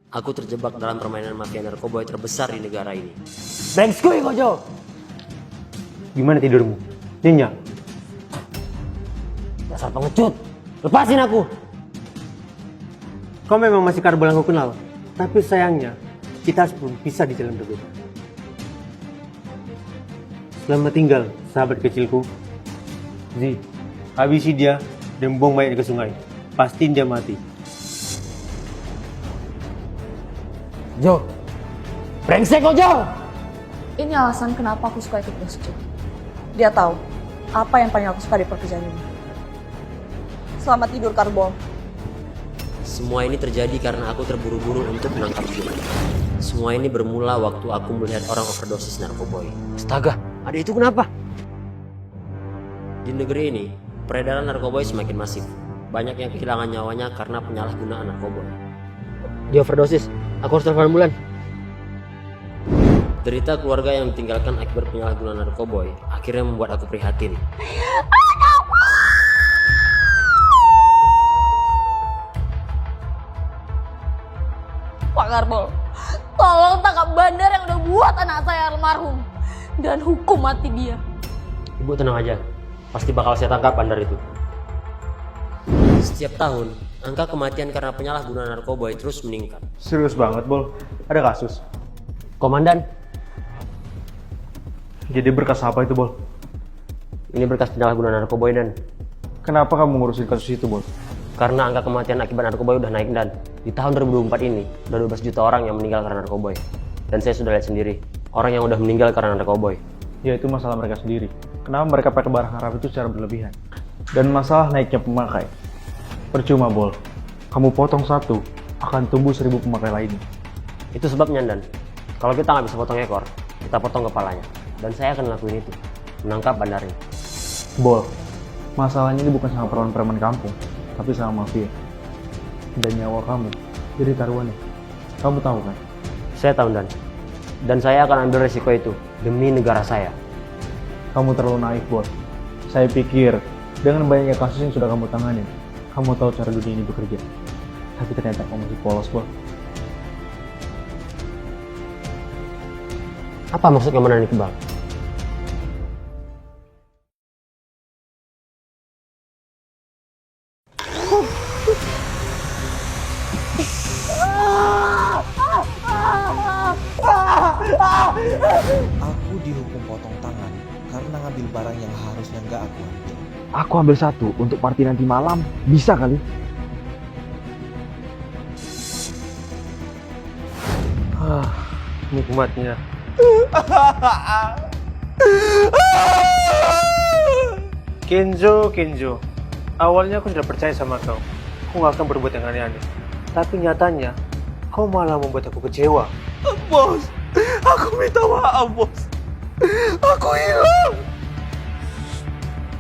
Aku terjebak dalam permainan mafia narkoba terbesar di negara ini. Brengskui Kojo. Gimana tidurmu? Nyenyak? Dasar pengecut. Lepasin aku. Kau memang masih karbol yang aku kenal. Tapi sayangnya, kita harus belum bisa di jalan berbeda. Selamat tinggal, sahabat kecilku. Zi, habisi dia dan buang mayatnya ke sungai. Pastiin dia mati. Jo. Brengsek Kojo. Ini alasan kenapa aku suka ikut Bos Jo. Dia tahu apa yang paling aku suka di pekerjaan ini. Selamat tidur, Karbol. Semua ini terjadi karena aku terburu-buru untuk menangkap dia. Semua ini bermula waktu aku melihat orang overdosis narkoboy. Astaga, ada itu kenapa? Di negeri ini, peredaran narkoboy semakin masif. Banyak yang kehilangan nyawanya karena penyalahgunaan narkoba. Dia overdosis. Aku harus telepon ambulan. Derita keluarga yang ditinggalkan akibat penyalahgunaan narkoboy akhirnya membuat aku prihatin. Pak Karbol, tolong tangkap bandar yang udah buat anak saya almarhum. Dan hukum mati dia. Ibu tenang aja, pasti bakal saya tangkap bandar itu. Setiap tahun, angka kematian karena penyalahgunaan narkoba terus meningkat. Serius banget, Bol. Ada kasus. Komandan, Jadi berkas apa itu, Bol? Ini berkas penyalahgunaan narkoba dan Kenapa kamu ngurusin kasus itu, Bol? karena angka kematian akibat narkoba udah naik dan di tahun 2024 ini udah 12 juta orang yang meninggal karena narkoba. Dan saya sudah lihat sendiri orang yang udah meninggal karena narkoba. Ya itu masalah mereka sendiri. Kenapa mereka pakai barang haram itu secara berlebihan? Dan masalah naiknya pemakai. Percuma, Bol. Kamu potong satu, akan tumbuh 1000 pemakai lainnya. Itu sebabnya dan kalau kita nggak bisa potong ekor, kita potong kepalanya. Dan saya akan lakuin itu, menangkap bandarnya. Bol, masalahnya ini bukan sama preman-preman kampung, tapi sama mafia. Dan nyawa kamu jadi taruhannya. Kamu tahu kan? Saya tahu dan saya akan ambil resiko itu demi negara saya. Kamu terlalu naif, Bol. Saya pikir dengan banyaknya kasus yang sudah kamu tangani, kamu tahu cara dunia ini bekerja. Tapi ternyata kamu masih polos, Bol. Apa maksud Komandan Iqbal? Aku dihukum potong tangan karena ngambil barang yang harusnya nggak aku ambil. Aku ambil satu untuk party nanti malam. Bisa kali? Nikmatnya. Kenzo. Awalnya aku sudah percaya sama kau. Aku gak akan berbuat yang aneh-aneh. Tapi nyatanya, kau malah membuat aku kecewa. Bos, aku minta maaf, Bos. Aku hilang.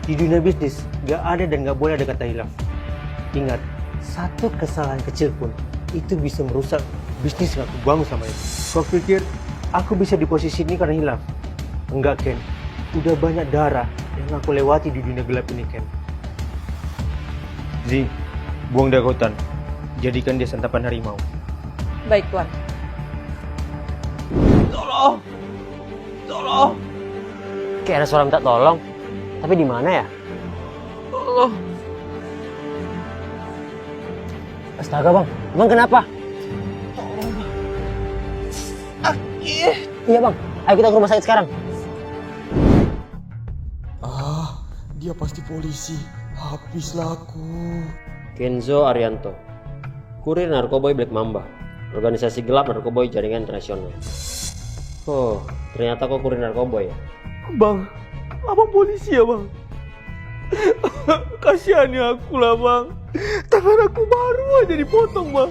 Di dunia bisnis, gak ada dan gak boleh ada kata hilaf. Ingat, satu kesalahan kecil pun itu bisa merusak bisnis yang aku bangun sama itu. Kau pikir aku bisa di posisi ini karena hilaf? Enggak, Ken. Udah banyak darah yang aku lewati di dunia gelap ini, Ken. Zi, buang dagotan. Jadikan dia santapan harimau. Baik, Tuan. Tolong. Kayak ada suara minta tolong. Tapi di mana ya? Astaga bang, bang kenapa? Iya bang, ayo kita ke rumah sakit sekarang. Dia pasti polisi. Habislah aku. Kenzo Arianto, kurir narkoboy Black Mamba, organisasi gelap narkoboy jaringan internasional. Oh, ternyata kau kurir narkoboy ya? Bang, abang polisi ya, Bang? Kasihani aku lah, Bang. Tangan aku baru aja dipotong, Bang.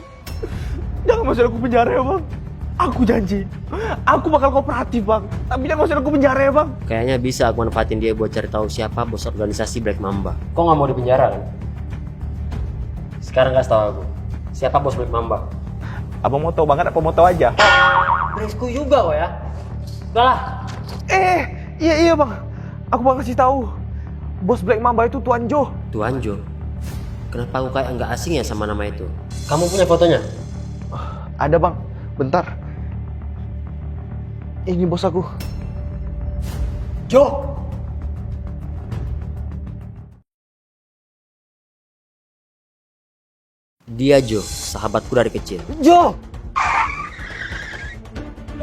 Jangan masuk aku penjara ya, Bang. Aku janji, aku bakal kooperatif, Bang. Tapi jangan masuk aku penjara ya, Bang. Kayaknya bisa aku manfaatin dia buat cari tahu siapa bos organisasi Black Mamba. Kau nggak mau di penjara kan? Sekarang kasih tahu aku, siapa bos Black Mamba? Abang mau tahu banget apa mau tahu aja? Brengsku juga kok ya. Udah lah. Iya, Bang. Aku bakal kasih tahu. Bos Black Mamba itu Tuan Jo. Tuan Jo, kenapa aku kayak nggak asing ya sama nama itu? Kamu punya fotonya? Ada bang, bentar. Ini bos aku. Jo! Dia Jo, sahabatku dari kecil. Jo!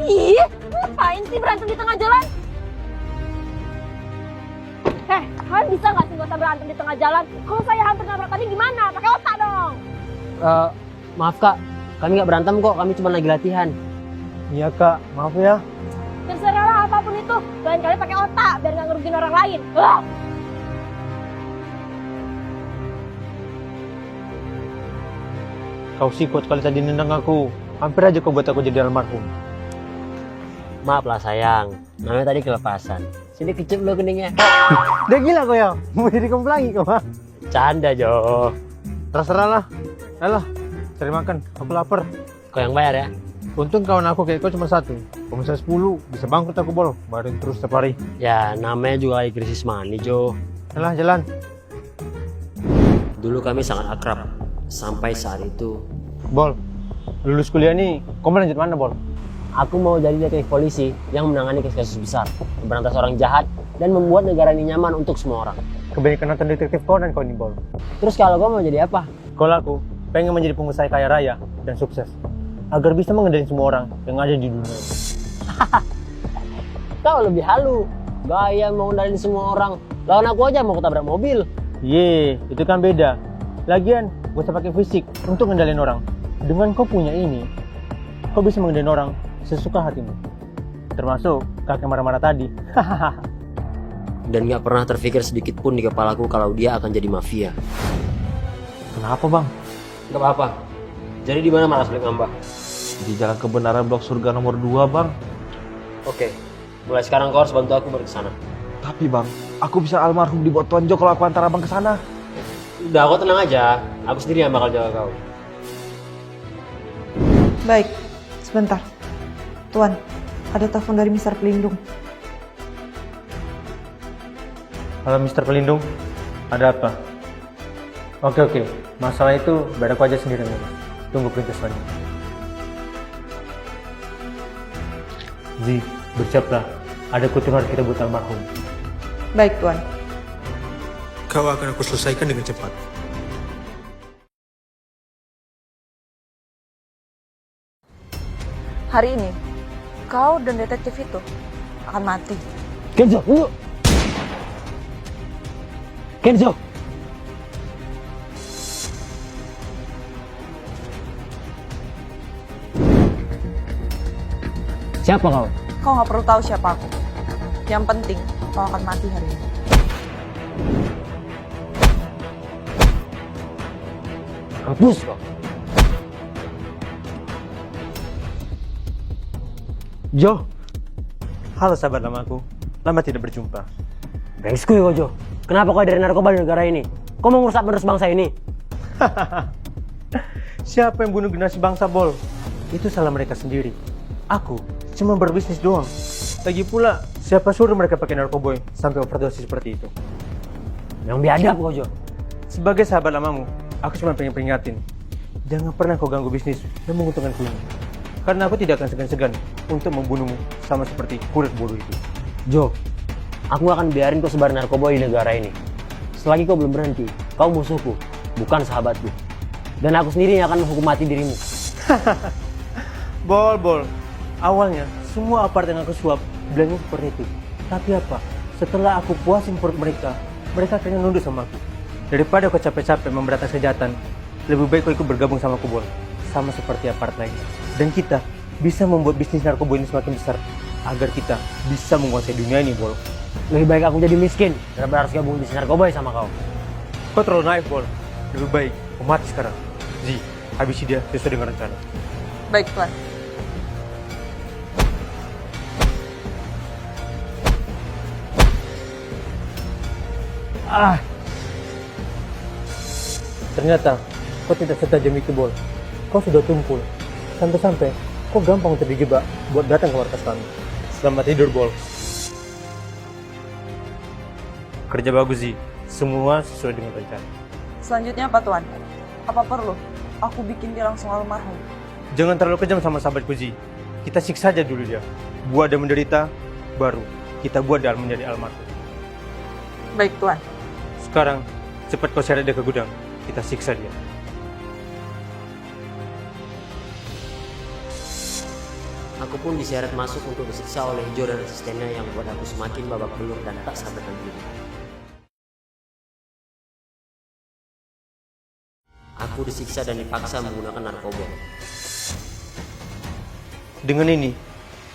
Ih, ngapain sih berantem di tengah jalan? Kalian bisa nggak sih nggak usah berantem di tengah jalan? Kalau saya hampir nabrak tadi gimana? Pakai otak dong. Maaf kak, kami nggak berantem kok, kami cuma lagi latihan. Iya kak, maaf ya. Terserah lah apapun itu. Kalian pakai otak biar nggak ngerugiin orang lain. Kau sih kuat kali tadi nendang aku. Hampir aja kau buat aku jadi almarhum. Maaf lah sayang, namanya tadi kelepasan. Sini kecil lo keningnya. Udah gila kau ya? Mau jadi kamu lagi kau ha? Canda Jo. Terserah lah. Alah, cari makan. Aku lapar. Kau yang bayar ya? Untung kawan aku kayak kau cuma satu. Kalau misalnya 10, bisa bangkrut aku bol. Bayarin terus setiap hari. Ya namanya juga lagi krisis money Jo. Alah, jalan. Dulu kami sangat akrab. Sampai saat itu, Bol, lulus kuliah nih, kau mau lanjut mana bol? Aku mau jadi detektif polisi yang menangani kasus besar, memberantas orang jahat, dan membuat negara ini nyaman untuk semua orang. Kebanyakan nonton detektif Conan kau nih bol. Terus kalau kau mau jadi apa? Kalau aku pengen menjadi pengusaha kaya raya dan sukses, agar bisa mengendalikan semua orang yang ada di dunia. Kau lebih halu, gaya mau ngendalin semua orang. Lawan aku aja mau ketabrak mobil. Itu kan beda. Lagian, gak usah pakai fisik untuk ngendalin orang. Dengan kau punya ini, kau bisa mengendalikan orang sesuka hatimu. Termasuk kakek marah-marah tadi. dan gak pernah terfikir sedikit pun di kepalaku kalau dia akan jadi mafia. Kenapa bang? Gak apa-apa. Jadi di mana Maras Black Mamba? Di jalan kebenaran blok surga nomor 2 bang. Oke, mulai sekarang kau harus bantu aku balik ke sana. Tapi bang, aku bisa almarhum dibuat Tuan Jo kalau aku antar abang ke sana. Udah, kau tenang aja. Aku sendiri yang bakal jaga kau. Baik, sebentar. Tuan, ada telepon dari Mister Pelindung. Halo Mister Pelindung, ada apa? Oke, masalah itu biar aku aja sendiri. Tunggu perintah selanjutnya. Zi, bersiaplah. Ada kutukan kita buat almarhum. Baik, Tuan. Kau akan aku selesaikan dengan cepat. Hari ini, kau dan detektif itu akan mati. Kenzo, tunggu! Kenzo! Siapa kau? Kau nggak perlu tahu siapa aku. Yang penting, kau akan mati hari ini. Kampus kau. Jo, halo sahabat lamaku. Lama tidak berjumpa. Brengsku ya kau Jo. Kenapa kau dari narkoba di negara ini? Kau mau merusak penerus bangsa ini? Siapa yang bunuh generasi bangsa bol? Itu salah mereka sendiri. Aku cuma berbisnis doang. Lagi pula, siapa suruh mereka pakai narkoboy sampai overdosis seperti itu? Yang biadab kau Jo. Sebagai sahabat lamamu, aku cuma pengen peringatin. Jangan pernah kau ganggu bisnis dan menguntungkan ini. Karena aku tidak akan segan-segan untuk membunuhmu sama seperti kulit bodoh itu. Jo, aku gak akan biarin kau sebar narkoba di negara ini. Selagi kau belum berhenti, kau musuhku, bukan sahabatku. Dan aku sendiri yang akan menghukum mati dirimu. Bol. Awalnya, semua apart yang aku suap bilangnya seperti itu. Tapi apa? Setelah aku puasin perut mereka akhirnya nunduk sama aku. Daripada kau capek-capek memberantas kejahatan, lebih baik kau ikut bergabung sama aku, Bol. Sama seperti apart lainnya. Dan kita bisa membuat bisnis narkoba ini semakin besar. Agar kita bisa menguasai dunia ini, Bol. Lebih baik aku jadi miskin daripada harus gabung bisnis narkoba sama kau. Kau terlalu naif, Bol. Lebih baik kau mati sekarang. Zi, habisi dia sesuai dengan rencana. Baik, Tuan. Ternyata kau tidak setajam itu, Bol. Kau sudah tumpul. Sampai-sampai kau gampang untuk dijebak buat datang ke markas kami. Selamat tidur, Bol. Kerja bagus, Zi. Semua sesuai dengan rencana. Selanjutnya apa, Tuan? Apa perlu aku bikin dia langsung almarhum? Jangan terlalu kejam sama sahabatku Zi. Kita siksa aja dulu dia. Buat dia menderita, baru kita buat dia menjadi almarhum. Baik, Tuan. Sekarang, cepat kau seret dia ke gudang. Kita siksa dia. Aku pun diseret masuk untuk disiksa oleh Jo dan asistennya yang membuat aku semakin babak belur dan tak sadarkan diri. Aku disiksa dan dipaksa menggunakan narkoba. Dengan ini,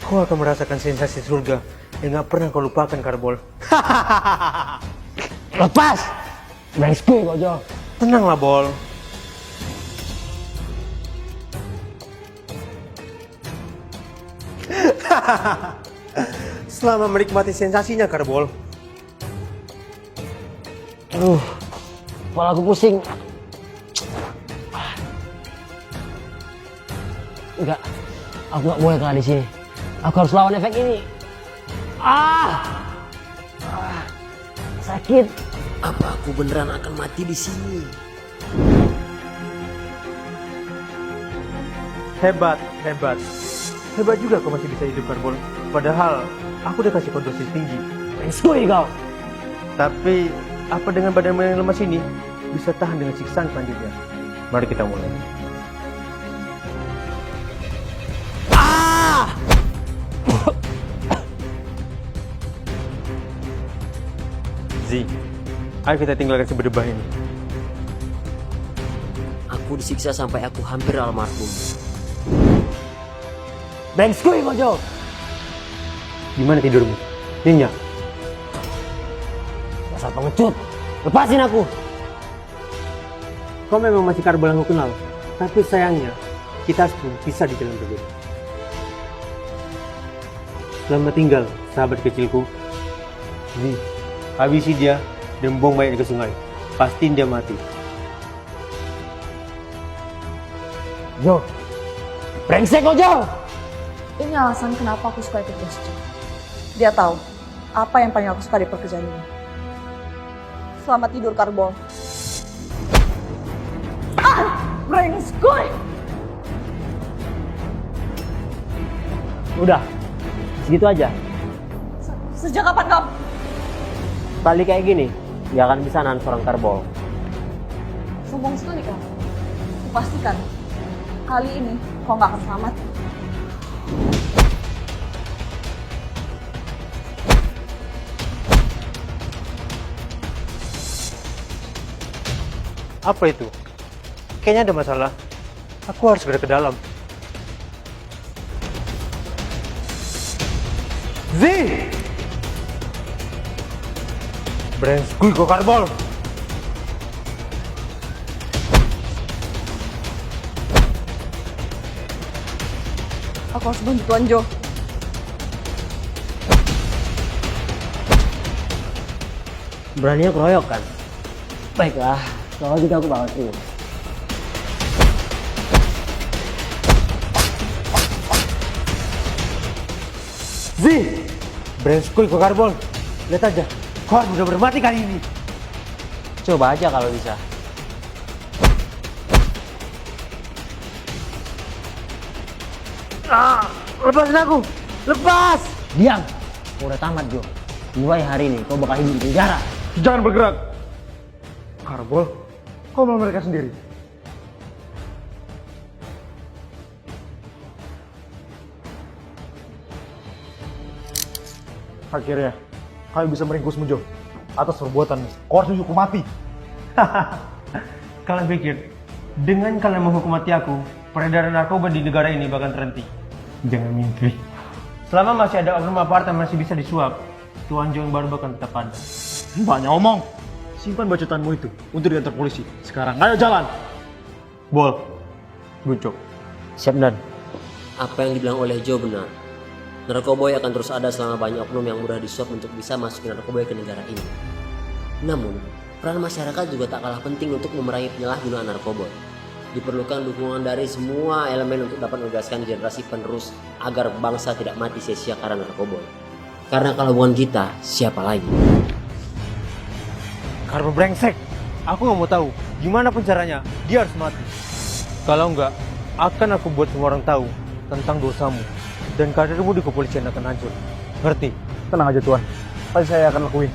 kau akan merasakan sensasi surga yang gak pernah kau lupakan, Karbol. Lepas! Brengsek kau Jo. Tenanglah, Bol. Selamat menikmati sensasinya, Karbol. Aduh, kepala aku pusing. Enggak, aku nggak boleh kalah di sini. Aku harus lawan efek ini. Sakit. Apa aku beneran akan mati di sini? Hebat, hebat. Hebat juga kau masih bisa hidup, Karbol. Padahal, aku udah kasih kau dosis tinggi. Brengsek kau. Tapi, apa dengan badan yang lemas ini bisa tahan dengan siksaan selanjutnya? Mari kita mulai. Zi, ayo kita tinggalkan si berdebah ini. Aku disiksa sampai aku hampir almarhum. Brengsek kau Jo. Gimana tidurmu? Nyenyak? Dasar pengecut. Lepasin aku. Kau memang masih Karbol yang aku kenal. Tapi sayangnya, kita harus bisa di jalan berbeda. Selamat tinggal, sahabat kecilku. Zi, habisi dia dan buang mayatnya ke sungai. Pastiin dia mati. Jo. Brengsek kau Jo. Ini alasan kenapa aku suka ikut Bos Jo. Dia tahu apa yang paling aku suka di pekerjaan ini. Selamat tidur, Karbol. Brengsek! Udah, segitu aja. Sejak kapan kamu? Kali kayak gini, gak akan bisa nahan seorang Karbol. Sombong sekali kamu. Kupastikan, kali ini kau nggak akan selamat. Apa itu? Kayaknya ada masalah. Aku harus segera ke dalam. Zi! Brengsek kau, Karbol! Aku harus bantu Tuan Jo. Beraninya keroyok kan? Baiklah, kalau gitu aku bakal terus. Zi! Brengsek kau, Karbol! Lihat aja, kau harus udah bermati kali ini. Coba aja kalau bisa. Lepasin aku! Lepas! Diam! Kau udah tamat Jo. Mulai hari ini kau bakal hidup di penjara. Jangan bergerak! Karbol, kau mau mereka sendiri. Akhirnya, kau bisa meringkusmu, Jo. Atas perbuatanmu, kau harus dihukum mati. Kalian pikir, dengan kalian menghukum mati aku, peredaran narkoba di negara ini bakal terhenti? Jangan mimpi. Selama masih ada oknum aparat yang masih bisa disuap, Tuan Jo yang baru bakal tetap ada. Banyak omong. Simpan bacotanmu itu untuk di kantor polisi. Sekarang, ayo jalan. Bol, Gucok. Siap Dan. Apa yang dibilang oleh Jo benar. Narkoboy akan terus ada selama banyak oknum yang mudah disuap untuk bisa masukin narkoboy ke negara ini. Namun, peran masyarakat juga tak kalah penting untuk memerangi penyalahgunaan narkoboy. Diperlukan dukungan dari semua elemen untuk dapat menegaskan generasi penerus agar bangsa tidak mati sia-sia karena narkoboy. Karena kalau bukan kita, siapa lagi? Karbol brengsek. Aku nggak mau tahu gimana pun caranya dia harus mati. Kalau enggak, akan aku buat semua orang tahu tentang dosamu dan karirmu di kepolisian akan hancur. Ngerti? Tenang aja Tuan, pasti saya akan lakuin.